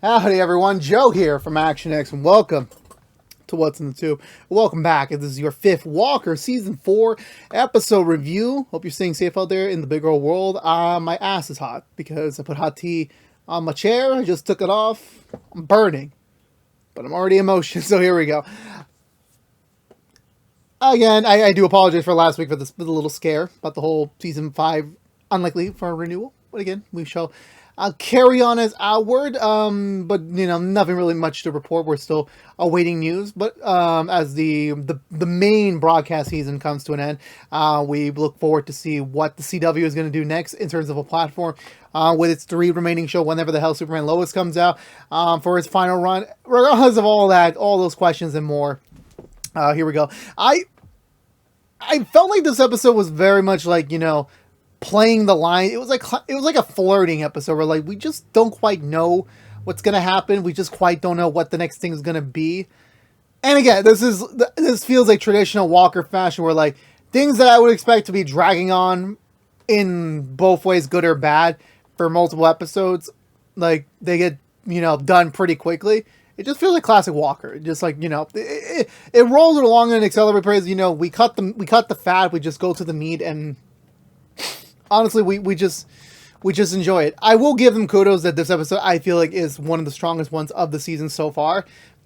Howdy everyone, Joe here from ActionX, and welcome to What's in the Tube. Welcome back. This is your 5th Walker Season 4 episode review. Hope you're staying safe out there in the big old world. My ass is hot because I put hot tea on my chair. I just took it off. I'm burning, but I'm already in motion, so here we go. Again, I do apologize for last week for the little scare about the whole Season 5 unlikely for a renewal. But again, we shall carry on as outward, but you know, nothing really much to report. We're still awaiting news, but as the main broadcast season comes to an end, we look forward to see what the CW is going to do next in terms of a platform with its 3 remaining show whenever the hell Superman Lois comes out for its final run. Regardless of all that, all those questions and more, here we go. I felt like this episode was very much like, you know, playing the line. It was like a flirting episode where like we just don't quite know what's gonna happen. We just quite don't know what the next thing is gonna be. And again, this feels like traditional Walker fashion where like things that I would expect to be dragging on in both ways, good or bad, for multiple episodes, like they get, you know, done pretty quickly. It just feels like classic Walker. Just like, you know, it rolls along in an accelerated pace. You know, we cut the fat, we just go to the meat, and honestly, we just enjoy it. I will give them kudos that this episode, I feel like, is one of the strongest ones of the season so far.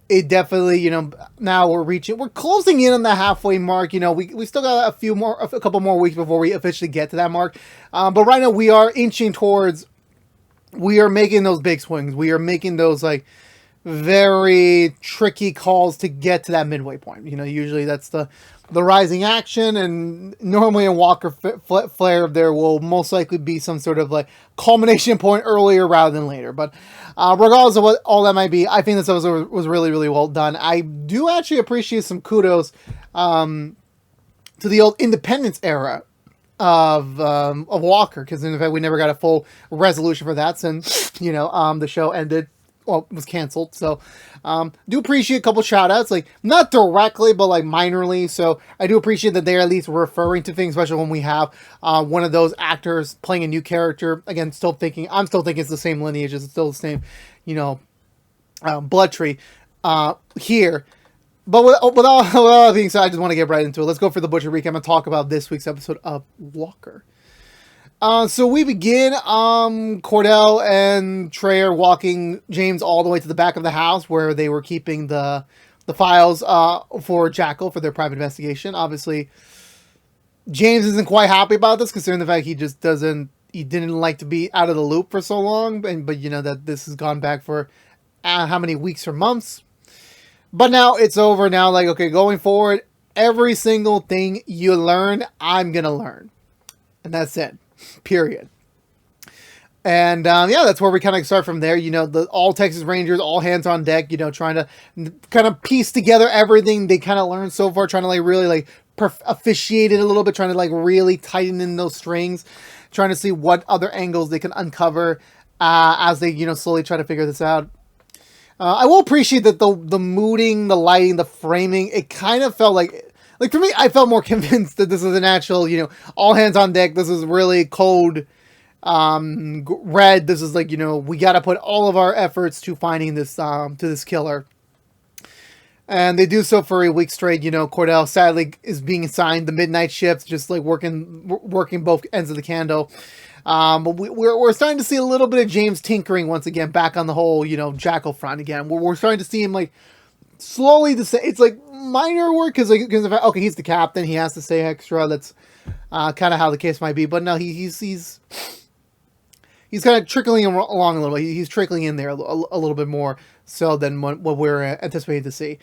It definitely, you know, now we're closing in on the halfway mark. You know, we still got a couple more weeks before we officially get to that mark. But right now we are inching towards, we are making those big swings. We are making those like very tricky calls to get to that midway point. You know, usually that's the rising action, and normally in Walker Flare there will most likely be some sort of like culmination point earlier rather than later. But regardless of what all that might be, I think this episode was really, really well done. I do actually appreciate some kudos to the old Independence era of Walker, because in fact we never got a full resolution for that since, you know, the show ended. Well, it was canceled, so do appreciate a couple shout outs, like not directly but like minorly. So I do appreciate that they're at least referring to things, especially when we have one of those actors playing a new character. Again, I'm still thinking it's the same lineage, it's still the same, you know, blood tree here. But with all that being said, I just want to get right into it. Let's go for the Butcher recap and talk about this week's episode of Walker. So we begin, Cordell and Trey are walking James all the way to the back of the house where they were keeping the files, for Jackal for their private investigation. Obviously, James isn't quite happy about this, considering the fact he didn't like to be out of the loop for so long, but you know that this has gone back for, how many weeks or months. But now it's over. Now, like, okay, going forward, every single thing you learn, I'm gonna learn. And that's it. Period. And yeah, that's where we kind of start from there. You know, all Texas Rangers, all hands on deck, you know, trying to kind of piece together everything they kind of learned so far, trying to like really like officiate it a little bit, trying to like really tighten in those strings, trying to see what other angles they can uncover as they, you know, slowly try to figure this out. I will appreciate that the mooding, the lighting, the framing, it kind of felt like for me, I felt more convinced that this is an actual, you know, all hands on deck. This is really code red. This is like, you know, we got to put all of our efforts to finding this, to this killer. And they do so for a week straight. You know, Cordell sadly is being assigned the midnight shift, just like working both ends of the candle. But we're starting to see a little bit of James tinkering once again, back on the whole, you know, Jackal front again. We're starting to see him like slowly it's like minor work because okay, he's the captain, he has to stay extra. That's kind of how the case might be. But no, he's kind of trickling along a little bit. He's trickling in there a little bit more so than what we're anticipating to see.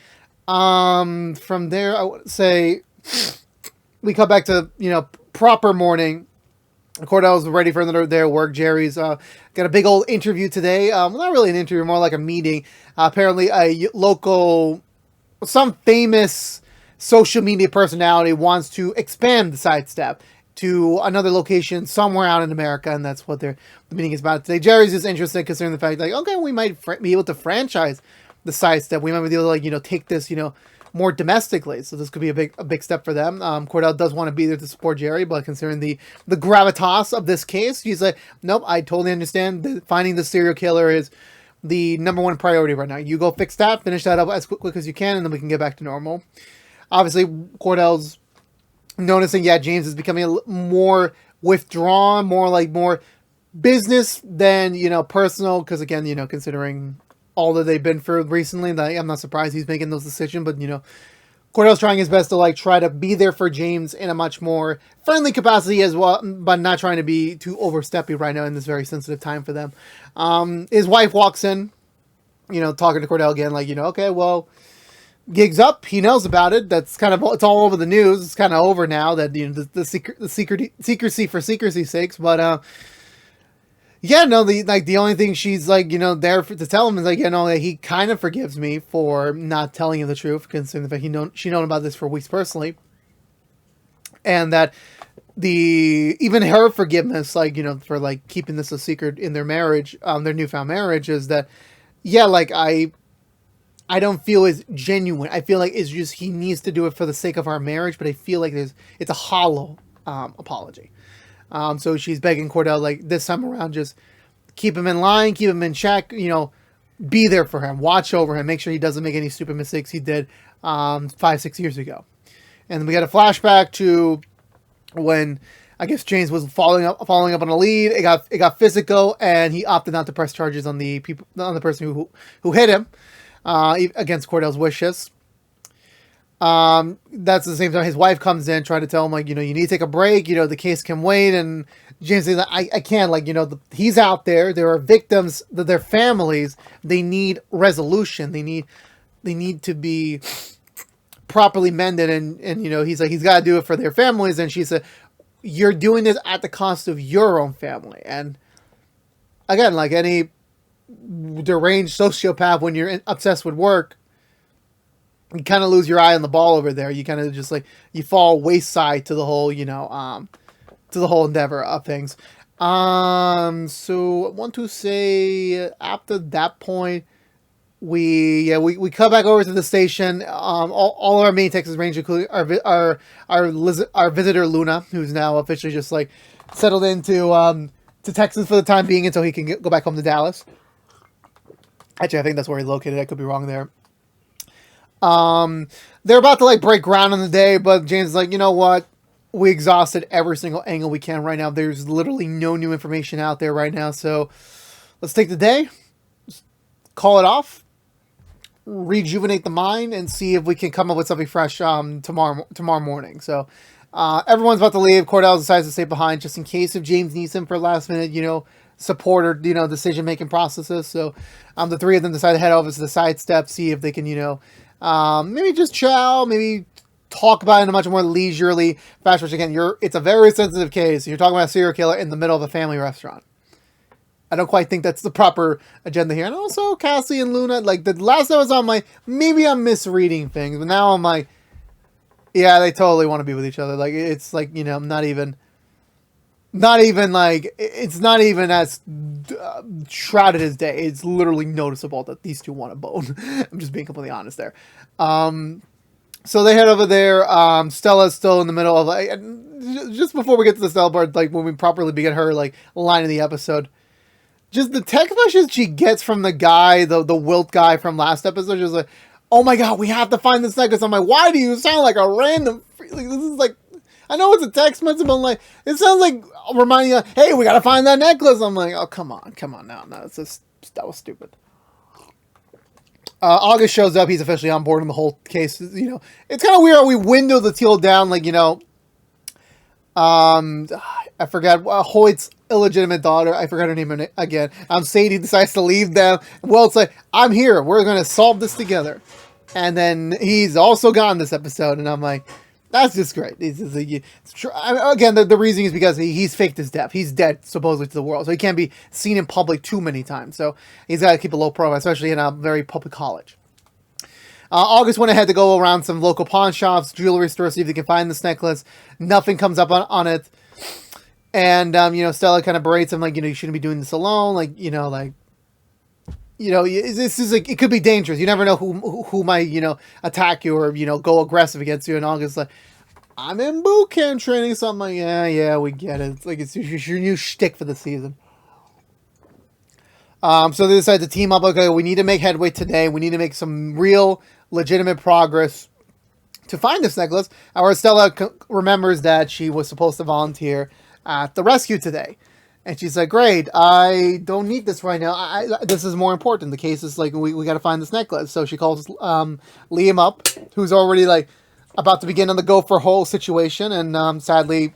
From there, I would say we come back to, you know, proper morning. Cordell's ready for their work. Jerry's got a big old interview today. Not really an interview, more like a meeting. Apparently a local, some famous social media personality wants to expand the sidestep to another location somewhere out in America, and that's what the meeting is about today. Jerry's just interested, considering the fact, like, okay, we might be able to franchise the sidestep. We might be able to, like, you know, take this, you know, more domestically. So this could be a big step for them. Cordell does want to be there to support Jerry, but considering the gravitas of this case, he's like, nope, I totally understand that finding the serial killer is the number one priority right now. You go fix that, finish that up as quick as you can, and then we can get back to normal. Obviously, Cordell's noticing, yeah, James is becoming more withdrawn, more business than, personal. Because again, considering all that they've been through recently, I'm not surprised he's making those decisions. But Cordell's trying his best to try to be there for James in a much more friendly capacity as well, but not trying to be too oversteppy right now in this very sensitive time for them. His wife walks in, talking to Cordell again, okay, well, gig's up. He knows about it. That's kind of, it's all over the news. It's kind of over now that the secrecy for secrecy's sakes. But yeah, no, the only thing she's there to tell him is he kind of forgives me for not telling him the truth, considering the fact she known about this for weeks personally, and that even her forgiveness, for keeping this a secret in their marriage, their newfound marriage, is that I don't feel is genuine. I feel like it's just he needs to do it for the sake of our marriage, but I feel like it's a hollow apology. So she's begging Cordell, this time around, just keep him in line, keep him in check, be there for him, watch over him, make sure he doesn't make any stupid mistakes he did 5-6 years ago. And we got a flashback to when I guess James was following up on a lead. It got physical, and he opted not to press charges on the person who hit him against Cordell's wishes. That's the same time his wife comes in trying to tell him you need to take a break, the case can wait, and James says I can't, he's out there, there are victims, their families, they need resolution, they need to be properly mended, and he's got to do it for their families. And she said, you're doing this at the cost of your own family. And again, like any deranged sociopath, when you're obsessed with work, you kind of lose your eye on the ball over there. You kind of just you fall wayside to the whole, to the whole endeavor of things. So I want to say after that point, we come back over to the station. All our main Texas Rangers, including our visitor Luna, who's now officially just settled into to Texas for the time being until he can go back home to Dallas. Actually, I think that's where he's located. I could be wrong there. They're about to break ground on the day, but James is you know what? We exhausted every single angle we can right now. There's literally no new information out there right now. So let's take the day, call it off, rejuvenate the mind, and see if we can come up with something fresh tomorrow morning. So everyone's about to leave. Cordell decides to stay behind just in case if James needs him for last minute, support or decision making processes. So the three of them decide to head over to the side step, see if they can maybe just chow, maybe talk about it in a much more leisurely fashion. Which again, it's a very sensitive case. You're talking about a serial killer in the middle of a family restaurant. I don't quite think that's the proper agenda here. And also Cassie and Luna, the last I was on, maybe I'm misreading things, but now I'm yeah, they totally want to be with each other. It's not even it's not even as shrouded as day. It's literally noticeable that these two want a bone. I'm just being completely honest there. So they head over there. Stella's still in the middle of just before we get to the Stella part, when we properly begin her line in the episode. Just the text message she gets from the guy, the Wilt guy from last episode, just oh my god, we have to find this necklace. I'm why do you sound like a random? This is I know it's a text message, but it sounds reminding you, hey, we gotta find that necklace. I'm oh come on, no, that was stupid. August shows up. He's officially on board in the whole case. It's kind of weird. We window the teal down, I forgot Hoyt's illegitimate daughter. I forgot her name again. Sadie decides to leave them. Well, it's I'm here. We're going to solve this together. And then he's also gone this episode. And I'm that's just great. Again, the reason is because he's faked his death. He's dead, supposedly, to the world. So he can't be seen in public too many times. So he's got to keep a low profile, especially in a very public college. August went ahead to go around some local pawn shops, jewelry stores, see if they can find this necklace. Nothing comes up on it. And, Stella kind of berates him, you shouldn't be doing this alone. This is it could be dangerous. You never know who might, attack you or, go aggressive against you. And August I'm in boot camp training. So I'm yeah, we get it. It's your new shtick for the season. So they decide to team up. Okay, we need to make headway today. We need to make some real, legitimate progress to find this necklace. Our Stella remembers that she was supposed to volunteer at the rescue today. And she's like, great, I don't need this right now. This is more important. The case is like, we got to find this necklace. So she calls Liam up, who's already like about to begin on the go for whole situation. And sadly,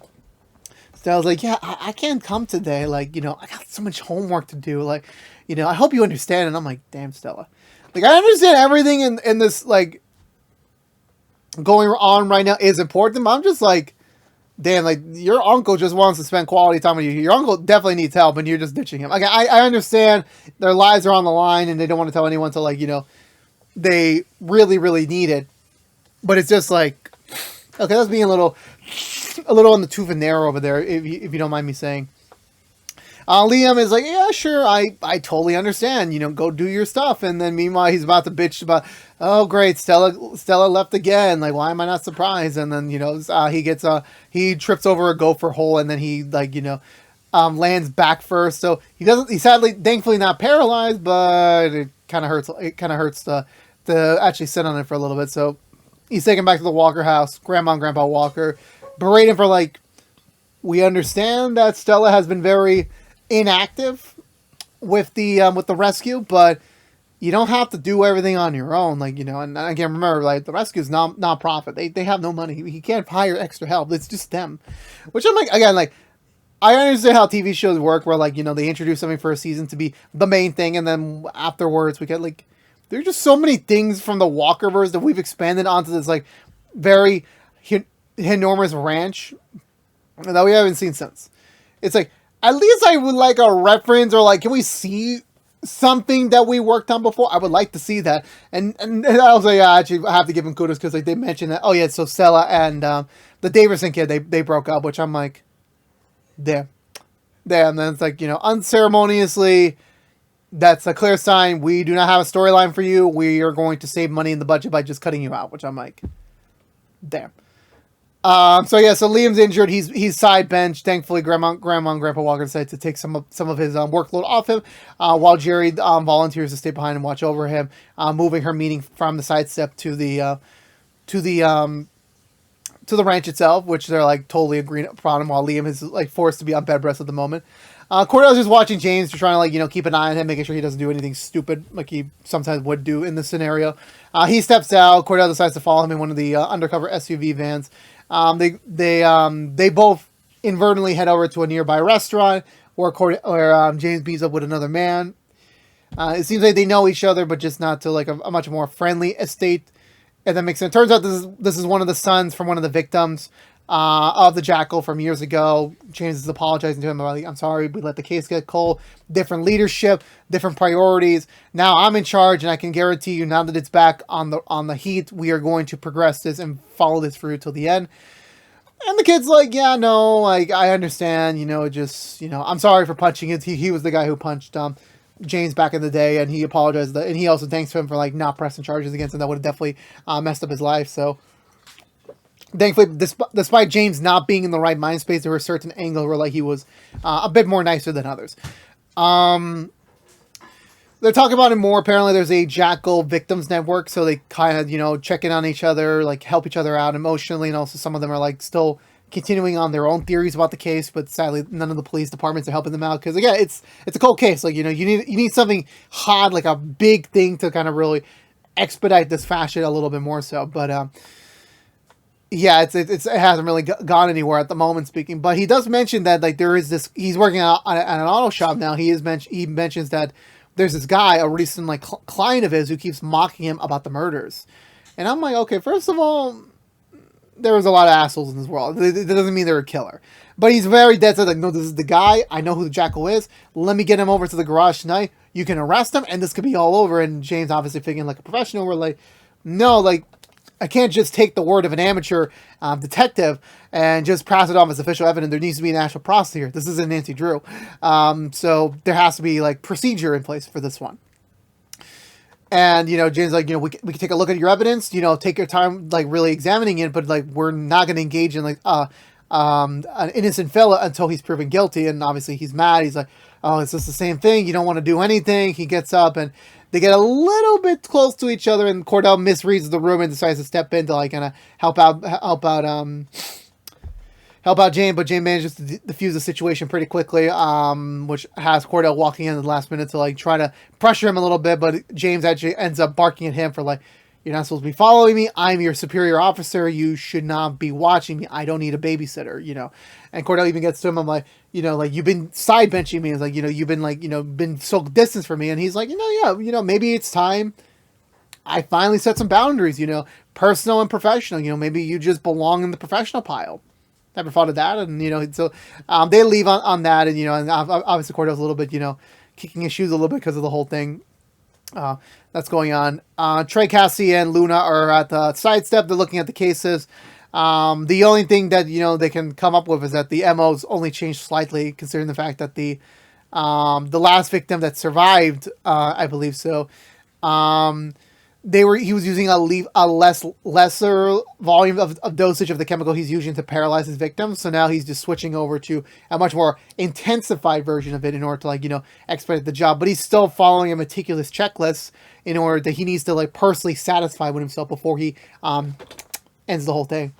Stella's like, yeah, I can't come today. Like, I got so much homework to do. Like, I hope you understand. And I'm like, damn, Stella. Like, I understand everything in this, like, going on right now is important. But I'm just like, damn, like, your uncle just wants to spend quality time with you. Your uncle definitely needs help, and you're just ditching him. Like, I understand their lives are on the line, and they don't want to tell anyone until, like, they really, really need it. But it's just like, okay, that's being a little on the tooth and nail over there, if you don't mind me saying. Liam is like, yeah, sure, I totally understand. Go do your stuff. And then meanwhile, he's about to bitch about, oh great, Stella left again. Like, why am I not surprised? And then he trips over a gopher hole, and then he lands back first. So he's sadly, thankfully not paralyzed, but it kind of hurts. It kind of hurts to actually sit on it for a little bit. So he's taken back to the Walker house. Grandma and Grandpa Walker berate him for like, we understand that Stella has been very inactive with the rescue, but you don't have to do everything on your own. Like, and again, remember, like, the rescue is non-profit. They have no money. He can't hire extra help. It's just them. Which I'm like, again, like, I understand how TV shows work where, like, they introduce something for a season to be the main thing, and then afterwards we get, like, there's just so many things from the Walkerverse that we've expanded onto this, like, very enormous ranch that we haven't seen since. It's like, at least I would like a reference, or like, can we see something that we worked on before? I would like to see that. And I was like, yeah, actually, I have to give him kudos because like they mentioned that. Oh yeah, so Stella and the Davison kid, they broke up, which I'm like, damn. And then it's like, unceremoniously, that's a clear sign. We do not have a storyline for you. We are going to save money in the budget by just cutting you out, which I'm like, damn. So Liam's injured. He's side benched. Thankfully, Grandma and Grandpa Walker decided to take some of his workload off him, while Jerry volunteers to stay behind and watch over him, moving her meeting from the side step to the ranch itself, which they're like totally agreeing upon him, while Liam is like forced to be on bed rest at the moment. Cordell's just watching James, trying to like keep an eye on him, making sure he doesn't do anything stupid like he sometimes would do in this scenario. He steps out. Cordell decides to follow him in one of the undercover SUV vans. They both inadvertently head over to a nearby restaurant where James meets up with another man. It seems like they know each other, but just not to like a much more friendly estate. And that makes sense. It turns out this is one of the sons from one of the victims of the Jackal from years ago. James is apologizing to him about, like, I'm sorry, we let the case get cold. Different leadership, different priorities. Now I'm in charge, and I can guarantee you, now that it's back on the heat, we are going to progress this and follow this through till the end. And the kid's like, yeah, no, like, I understand, I'm sorry for punching it. He was the guy who punched James back in the day, and he apologized, and he also thanks him for like not pressing charges against him. That would have definitely messed up his life. So thankfully, despite James not being in the right mind space, there was a certain angle where like he was a bit more nicer than others. They're talking about it more. Apparently, there's a Jackal victims network, so they kind of check in on each other, like help each other out emotionally, and also some of them are like still continuing on their own theories about the case, but sadly, none of the police departments are helping them out because again, it's a cold case. Like you need something hot, like a big thing to kind of really expedite this fashion a little bit more so. But yeah, it hasn't really gone anywhere at the moment speaking. But he does mention that like there is this. He's working at an auto shop now. He mentions that there's this guy, a recent like client of his, who keeps mocking him about the murders. And I'm like, okay, first of all, there was a lot of assholes in this world. That doesn't mean they're a killer. But he's very dead set, like, no, this is the guy. I know who the Jackal is. Let me get him over to the garage tonight. You can arrest him, and this could be all over. And James, obviously thinking like a professional, we're like, no, like, I can't just take the word of an amateur detective and just pass it off as official evidence. There needs to be an actual process here. This isn't Nancy Drew. So there has to be like procedure in place for this one. And, James like, we can take a look at your evidence, take your time, like really examining it, but like, we're not going to engage in like, an innocent fella until he's proven guilty. And obviously he's mad. He's like, oh, it's just the same thing. You don't want to do anything. He gets up and they get a little bit close to each other, and Cordell misreads the room and decides to step in to like kind of help out Jane, but Jane manages to defuse the situation pretty quickly, which has Cordell walking in at the last minute to like try to pressure him a little bit, but James actually ends up barking at him for like, you're not supposed to be following me. I'm your superior officer. You should not be watching me. I don't need a babysitter, you know. And Cordell even gets to him. I'm like, you know, like, you've been side benching me. It's like, you know, you've been like, you know, been so distant from me. And he's like, you know, yeah, you know, maybe it's time I finally set some boundaries, you know, personal and professional. You know, maybe you just belong in the professional pile. Never thought of that. And, you know, so they leave on that. And, you know, and obviously Cordell's a little bit, you know, kicking his shoes a little bit because of the whole thing that's going on. Trey, Cassie, and Luna are at the sidestep. They're looking at the cases. The only thing that, you know, they can come up with is that the MO's only changed slightly, considering the fact that the last victim that survived, I believe so, he was using a lesser volume of dosage of the chemical he's using to paralyze his victims. So now he's just switching over to a much more intensified version of it in order to, like, you know, expedite the job. But he's still following a meticulous checklist in order that he needs to, like, personally satisfy with himself before he ends the whole thing.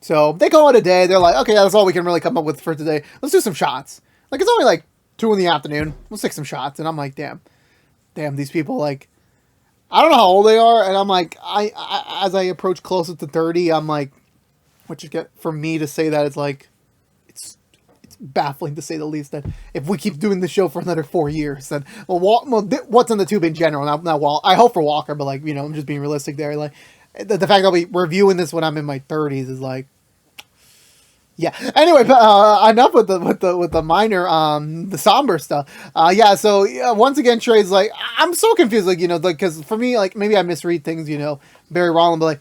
So they call it a day. They're like, okay, that's all we can really come up with for today. Let's do some shots. Like, it's only like 2 in the afternoon. Let's take some shots. And I'm like, damn, these people, like, I don't know how old they are, and I'm like, as I approach closer to 30, I'm like, what you get for me to say that, it's like, it's baffling to say the least, that if we keep doing the show for another 4 years, then, what's on the tube in general, not I hope for Walker, but, like, you know, I'm just being realistic there, like, the fact that I'll be reviewing this when I'm in my 30s is like, yeah. Anyway, enough with the minor, the somber stuff. Yeah. So once again, Trey's like, I'm so confused. Like, you know, like, because for me, like, maybe I misread things, you know, very wrong. But like,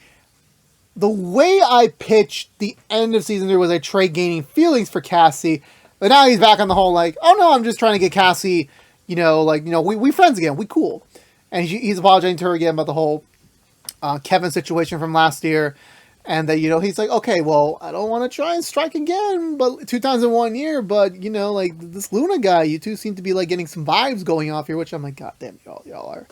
the way I pitched the end of season 3 was like Trey gaining feelings for Cassie, but now he's back on the whole like, oh no, I'm just trying to get Cassie. You know, like, you know, we friends again. We cool. And he's apologizing to her again about the whole Kevin situation from last year. And that, you know, he's like, okay, well, I don't want to try and strike again, but 2 times in 1 year. But, you know, like, this Luna guy, you two seem to be, like, getting some vibes going off here, which I'm like, God damn, y'all are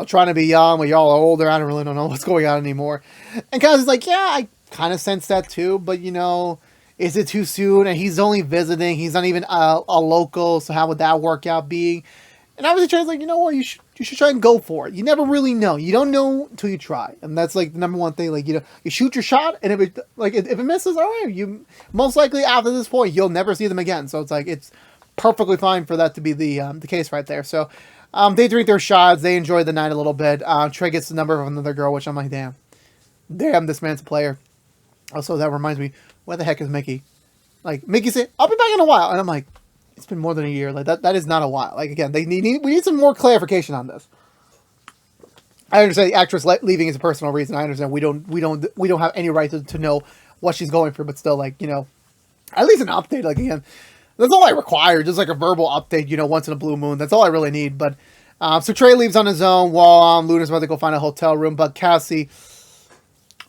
trying to be young, but y'all are older. I don't know what's going on anymore. And Kaz's like, yeah, I kind of sense that too, but, you know, is it too soon? And he's only visiting. He's not even a local, so how would that work out being? And obviously Trey's like, you know what, you should try and go for it. You never really know. You don't know until you try. And that's like the number one thing. Like, you know, you shoot your shot, and if it misses, all right, you most likely after this point, you'll never see them again. So it's like, it's perfectly fine for that to be the case right there. So they drink their shots. They enjoy the night a little bit. Trey gets the number of another girl, which I'm like, damn, this man's a player. Also, that reminds me, where the heck is Mickey? Like, Mickey said, I'll be back in a while. And I'm like, it's been more than a year. Like, that is not a while. Like, again, we need some more clarification on this. I understand the actress leaving is a personal reason. I understand we don't have any right to know what she's going through, but still, like, you know, at least an update. Like, again, that's all I require. Just like a verbal update, you know, once in a blue moon. That's all I really need. But so Trey leaves on his own while Luna's about to go find a hotel room. But Cassie,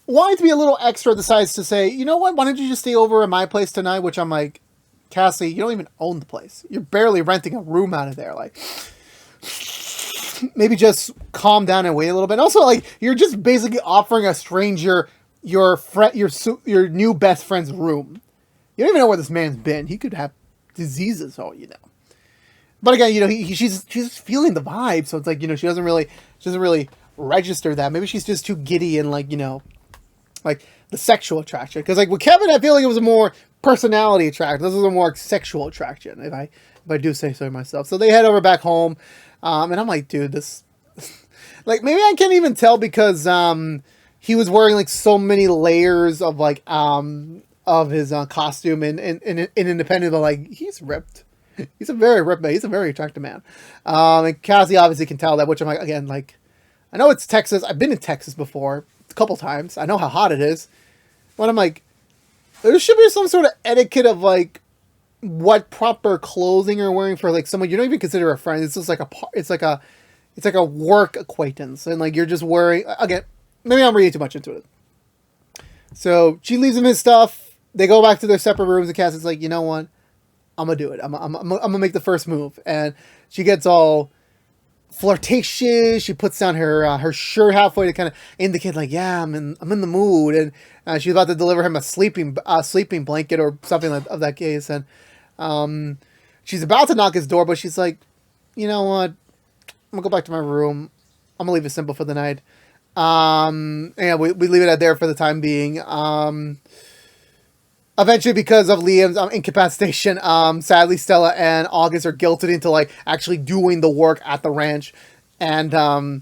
wanting to be a little extra, decides to say, you know what? Why don't you just stay over at my place tonight? Which I'm like, Cassie, you don't even own the place. You're barely renting a room out of there. Like, maybe just calm down and wait a little bit. Also, like, you're just basically offering a stranger your new best friend's room. You don't even know where this man's been. He could have diseases, all you know. But again, you know, she's feeling the vibe, so it's like, you know, she doesn't really register that. Maybe she's just too giddy and, like, you know, like the sexual attraction. Because like with Kevin, I feel like it was a more personality attraction. This is a more sexual attraction, if I do say so myself. So they head over back home, and I'm like, dude, this, like, maybe I can't even tell because he was wearing like so many layers of like of his costume and independent, but like he's ripped. He's a very ripped man. He's a very attractive man. And Cassie obviously can tell that, which I'm like, again, like, I know it's Texas. I've been in Texas before a couple times. I know how hot it is, but I'm like, there should be some sort of etiquette of like what proper clothing you're wearing for like someone you don't even consider a friend. It's just like it's like a work acquaintance, and like you're just wearing. Again, maybe I'm reading too much into it. So she leaves him his stuff. They go back to their separate rooms, and Cassie's like, you know what? I'm gonna do it. I'm gonna make the first move. And she gets all flirtatious. She puts down her shirt halfway to kind of indicate like, yeah, I'm in the mood. And she's about to deliver him a sleeping blanket or something like of that case. And she's about to knock his door, but she's like, you know what? I'm gonna go back to my room. I'm gonna leave it simple for the night. And we leave it at there for the time being. Eventually, because of Liam's incapacitation, sadly, Stella and August are guilted into like actually doing the work at the ranch, and they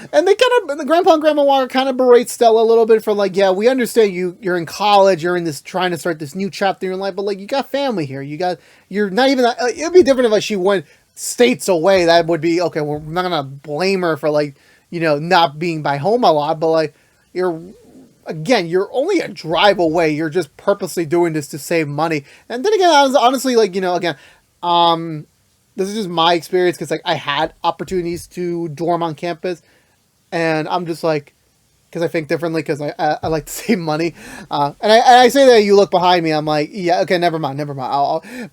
the grandpa and grandma Walker kind of berate Stella a little bit for like, yeah, we understand you're in college, you're in this trying to start this new chapter in your life, but like you got family here, you're not even that, it'd be different if like she went states away. That would be okay. We're not gonna blame her for like not being by home a lot, but like you're only a drive away. You're just purposely doing this to save money. And then again, I was honestly like, this is just my experience because like I had opportunities to dorm on campus, and I'm just like, because I think differently because I like to save money. And I say that you look behind me, I'm like, yeah, okay, never mind.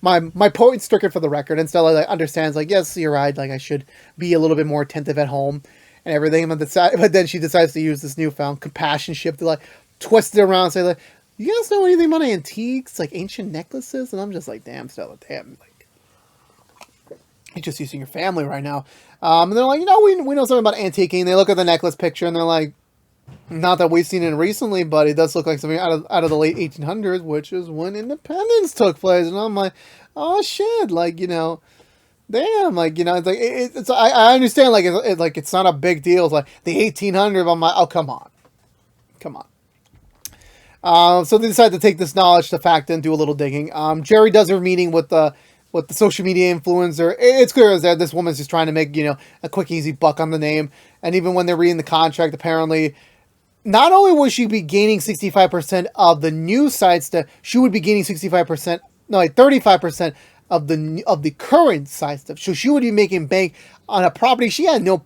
My point's stricken for the record. And Stella like understands like, yes, you're right. Like I should be a little bit more attentive at home and everything, but then she decides to use this newfound compassion ship to like twist it around and say like, you guys know anything about antiques, like ancient necklaces? And I'm just like, damn, Stella, damn, like you're just using your family right now. And they're like, we know something about antiquing. They look at the necklace picture and they're like, not that we've seen it recently, but it does look like something out of the late 1800s, which is when independence took place. And I'm like, oh shit, like damn, like it's like I understand like it's not a big deal. It's like the 1800s. I'm like, oh come on. So they decide to take this knowledge to fact and do a little digging. Jerry does her meeting with the social media influencer. It's clear as that this woman's just trying to make a quick easy buck on the name. And even when they're reading the contract, apparently, not only would she be gaining 65% of the new sites, she would be gaining 35% of the current side stuff. So she would be making bank on a property she had no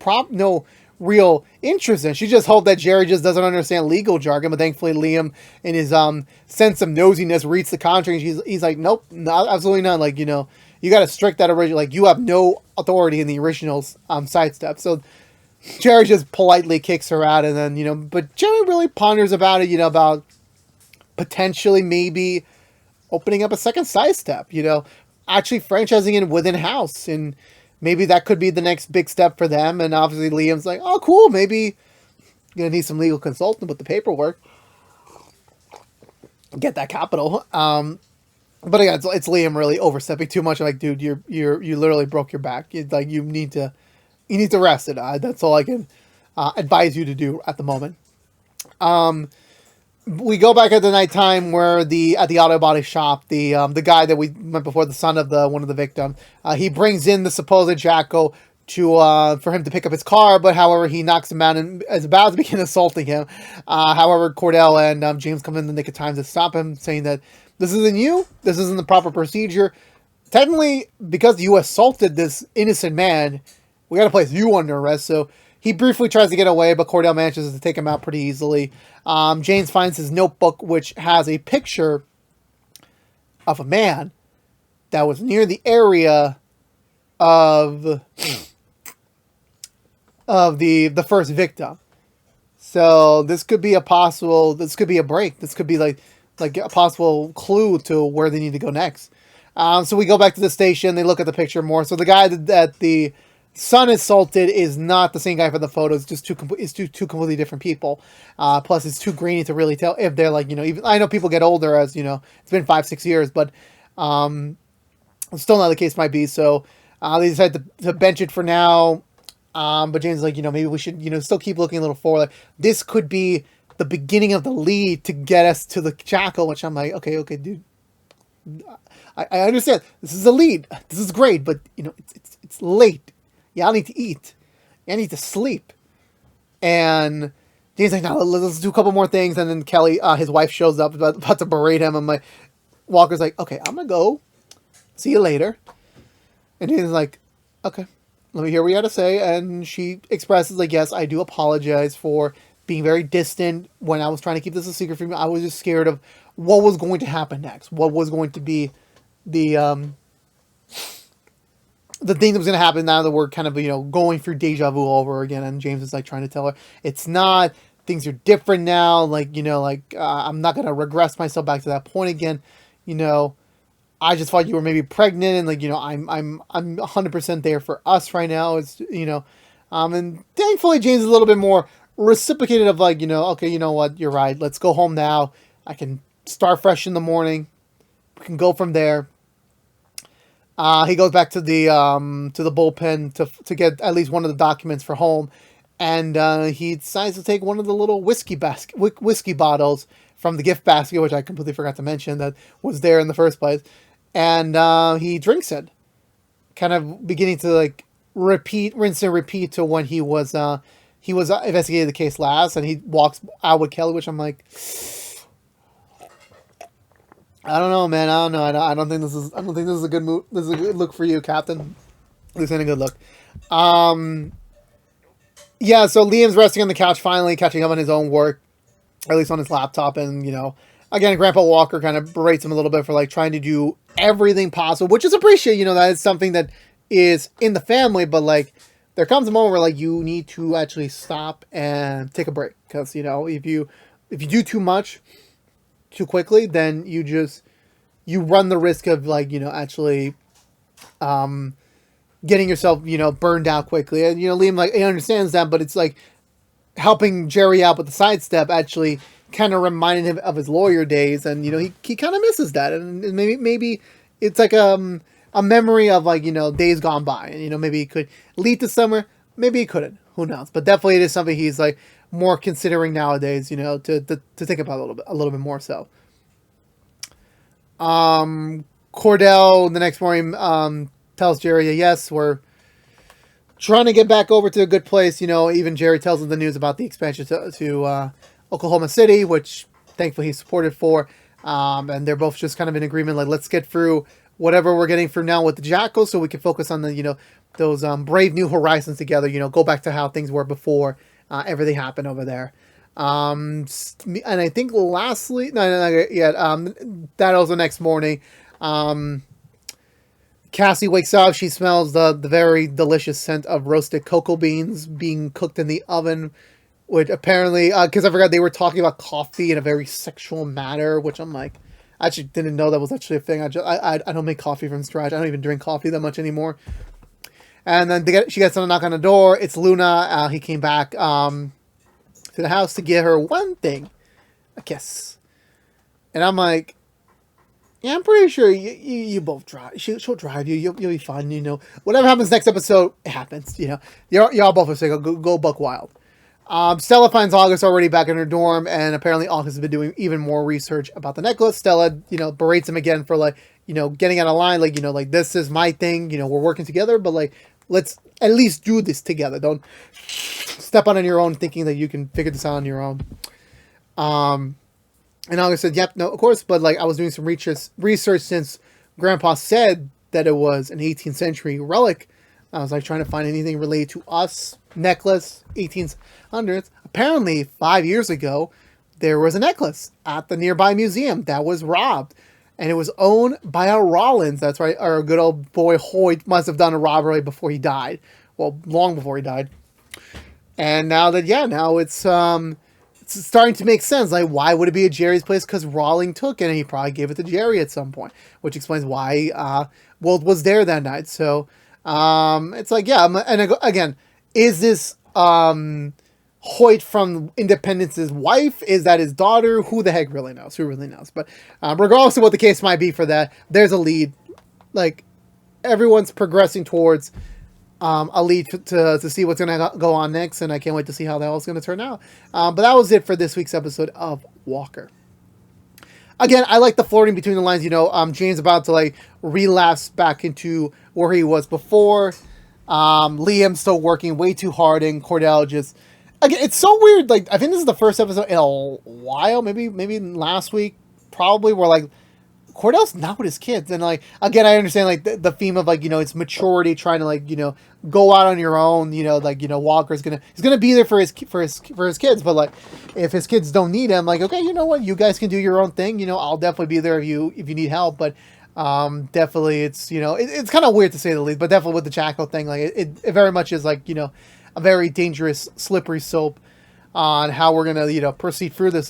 real interest in. She just hoped that Jerry just doesn't understand legal jargon, but thankfully Liam, in his sense of nosiness, reads the contract. He's like, nope, absolutely not. Like you got to strict that original. Like you have no authority in the original side stuff. So Jerry just politely kicks her out, and then but Jerry really ponders about it. About potentially maybe opening up a second side step. Actually franchising it within house, and maybe that could be the next big step for them. And obviously Liam's like, oh cool, maybe gonna need some legal consultant with the paperwork, get that capital. But again, it's Liam really overstepping too much. I'm like, dude, you literally broke your back. You need to rest it. That's all I can advise you to do at the moment. We go back at the nighttime where at the auto body shop, the guy that we met before, the son of one of the victims, he brings in the supposed Jacko for him to pick up his car, but however he knocks him out and is about to begin assaulting him. However, Cordell and James come in the nick of time to stop him, saying that this isn't you, this isn't the proper procedure. Technically, because you assaulted this innocent man, we got to place you under arrest. So he briefly tries to get away, but Cordell manages to take him out pretty easily. James finds his notebook, which has a picture of a man that was near the area of the first victim. So this could be a break. This could be like a possible clue to where they need to go next. So we go back to the station. They look at the picture more. So the guy that the son assaulted is not the same guy for the photos. Just two completely different people. Plus, it's too grainy to really tell if they're like even I know people get older as it's been 5-6 years, but still not the case might be. So they decided to bench it for now. But James is like maybe we should still keep looking a little forward. Like, this could be the beginning of the lead to get us to the Jackal, which I'm like, okay, dude. I understand. This is a lead. This is great, but it's late. Y'all need to eat. Y'all need to sleep. And James like, no, let's do a couple more things. And then Kelly, his wife, shows up about to berate him. And Walker's like, okay, I'm gonna go. See you later. And James is like, okay, let me hear what you had to say. And she expresses like, yes, I do apologize for being very distant when I was trying to keep this a secret from you. I was just scared of what was going to happen next. What was going to be the the thing that was going to happen now that we're kind of, going through deja vu all over again. And James is like trying to tell her it's not, things are different now. Like, I'm not going to regress myself back to that point again. I just thought you were maybe pregnant, and like, I'm 100% there for us right now. It's, and thankfully James is a little bit more reciprocated of like, okay, you know what? You're right. Let's go home now. I can start fresh in the morning. We can go from there. He goes back to the bullpen to get at least one of the documents for home, and he decides to take one of the little whiskey bottles from the gift basket, which I completely forgot to mention that was there in the first place, and he drinks it, kind of beginning to like rinse and repeat to when he was investigating the case last, and he walks out with Kelly, which I'm like, I don't know, man. I don't know. I don't think this is a good move. This is a good look for you, Captain. This ain't a good look. Yeah. So Liam's resting on the couch, finally catching up on his own work, or at least on his laptop, and again, Grandpa Walker kind of berates him a little bit for like trying to do everything possible, which is appreciated. That is something that is in the family, but like there comes a moment where like you need to actually stop and take a break, because if you do too much too quickly, then you run the risk of like actually getting yourself burned out quickly. And Liam, like, he understands that, but it's like helping Jerry out with the sidestep actually kind of reminded him of his lawyer days, and he kind of misses that, and maybe it's like a memory of like days gone by, and maybe it could lead to summer, maybe it couldn't, who knows, but definitely it is something he's like more considering nowadays, to think about a little bit more so. Cordell the next morning tells Jerry, yes, we're trying to get back over to a good place. Even Jerry tells him the news about the expansion to Oklahoma City, which thankfully he's supported for. And they're both just kind of in agreement, like, let's get through whatever we're getting through now with the Jackals, so we can focus on the, those brave new horizons together, go back to how things were before everything happened over there. And I think lastly, no, yet. That was the next morning. Cassie wakes up. She smells the very delicious scent of roasted cocoa beans being cooked in the oven, which apparently, because I forgot they were talking about coffee in a very sexual manner, which I'm like, I actually didn't know that was actually a thing. I don't make coffee from scratch. I don't even drink coffee that much anymore. And then she gets a knock on the door. It's Luna. He came back to the house to get her one thing, a kiss. And I'm like, yeah, I'm pretty sure you both drive. She'll drive you. You'll be fine. Whatever happens next episode, it happens. Y'all both are saying go buck wild. Stella finds August already back in her dorm, and apparently August has been doing even more research about the necklace. Stella, berates him again for like, getting out of line, like, like, this is my thing. We're working together, but like, let's at least do this together. Don't step on your own thinking that you can figure this out on your own. And August said, yep, no, of course, but like, I was doing some research since Grandpa said that it was an 18th century relic. I was like trying to find anything related to us, necklace, 1800s. Apparently 5 years ago, there was a necklace at the nearby museum that was robbed, and it was owned by a Rollins. That's right. Our good old boy Hoyt must have done a robbery before he died. Well, long before he died. And now it's starting to make sense. Like, why would it be at Jerry's place? Because Rawling took it, and he probably gave it to Jerry at some point, which explains why Will was there that night. So it's like, yeah. And again, is this Hoyt from Independence's wife? Is that his daughter? Who the heck really knows? Who really knows? But regardless of what the case might be for that, there's a lead. Like, everyone's progressing towards a lead to see what's going to go on next, and I can't wait to see how that was going to turn out. But that was it for this week's episode of Walker. Again, I like the flirting between the lines. James about to like relapse back into where he was before. Liam still working way too hard, and Cordell just, again, it's so weird. Like, I think this is the first episode in a while, maybe last week, probably, where like Cordell's not with his kids. And like, again, I understand like the theme of like, it's maturity, trying to like, go out on your own, like, Walker's he's gonna be there for his kids. But like, if his kids don't need him, like, okay, you know what, you guys can do your own thing. I'll definitely be there if you need help. But Definitely, it's it's kind of weird to say the least, but definitely with the Jackal thing, like it very much is like a very dangerous, slippery slope on how we're gonna proceed through this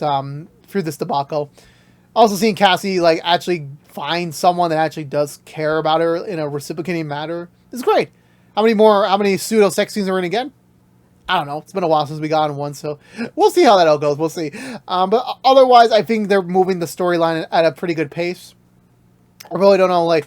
debacle. Also, seeing Cassie like actually find someone that actually does care about her in a reciprocating manner is great. How many pseudo sex scenes are in again? I don't know. It's been a while since we got in one, so we'll see how that all goes. We'll see. But otherwise, I think they're moving the storyline at a pretty good pace. I really don't know, like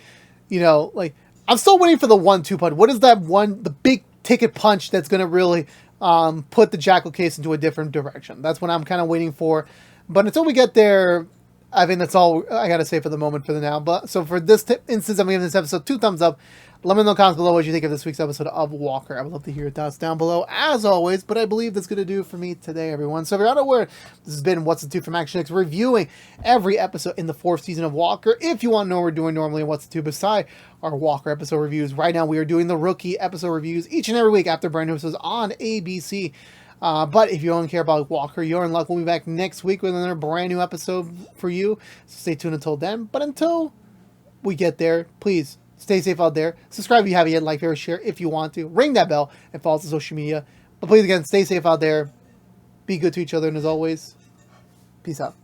I'm still waiting for the 1-2 punch. What is the big ticket punch that's gonna really put the Jackal case into a different direction? That's what I'm kind of waiting for. But until we get there, I think that's all I gotta say for the moment, for the now. But so for this instance, I'm giving this episode 2 thumbs up. Let me know in the comments below what you think of this week's episode of Walker. I would love to hear your thoughts down below, as always. But I believe that's going to do for me today, everyone. So if you're unaware, this has been What's the Two from ActionX, reviewing every episode in the 4th season of Walker. If you want to know what we're doing normally and What's the Two beside our Walker episode reviews, right now we are doing the rookie episode reviews each and every week after brand new episodes on ABC. But if you don't care about Walker, you're in luck. We'll be back next week with another brand new episode for you. So stay tuned until then. But until we get there, please stay safe out there. Subscribe if you haven't yet. Like, favorite, share if you want to. Ring that bell and follow us on social media. But please, again, stay safe out there. Be good to each other. And as always, peace out.